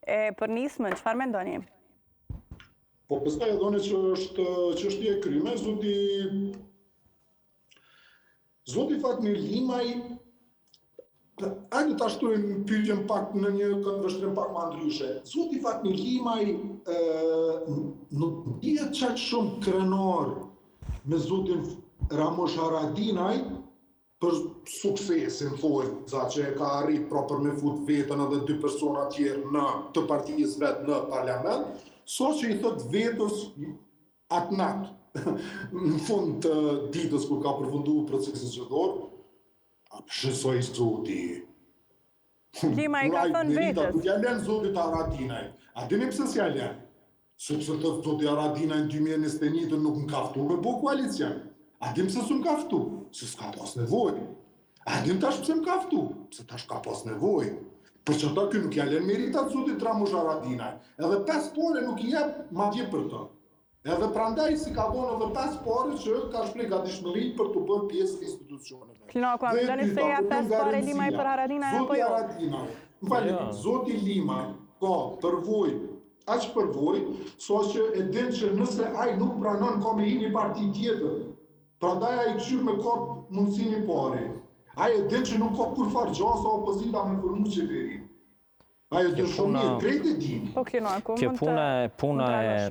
E për nismën, çfarë mendoni? Po pastaj e doni që është çështje e kryme, Zoti Fatmir Limaj, hajde ta shtojmë pyetjen pak në një këndvështrim pak më ndryshe. Zoti Fatmir Limaj nuk dihet çaq shumë krenar me zotin Ramush Haradinaj për suksesin, thojnë, që e ka arrit propër me fut vetën edhe 2 persona tjerë në të partijës vetë në parlament, so që i thot vetës atë natë, në fund të ditës kur ka përfundu procesin zgjedhor, shësoj zoti. Lima i ka thënë vetës. Nuk ja len zotit Haradinaj. A dini pse s'ja len? Sepse të zoti Haradinaj në 2021 nuk më kaftu me bo koalicion. A dim pse s'm kaftu? Se s'ka pas nevoj. A dim tash pse më kaftu? Se tash ka pas nevoj. Për që ta kjo nuk ja len meritat zotit Ramush Haradinaj. Edhe 5 pore nuk i jep madje për të. Edhe prandaj si ka vonë edhe 5 pore që ka shprej gatishmëri për të bërë pjesë të institucioneve. Knako, a mendoni se ja 5 pore Limaj për Haradinaj apo jo? Zoti Haradinaj, më falni, zoti Limaj ka përvojë, aq përvojë, so që e din që nëse ai nuk pranon ka me një parti tjetër, prandaj ai këshyr me ka mundësinë i pare. Ai e din që nuk ka kur farë gjasa opozita me formu qeveri. Ai e din shumë mirë, krejt e din. Po Knako, Kjo puna e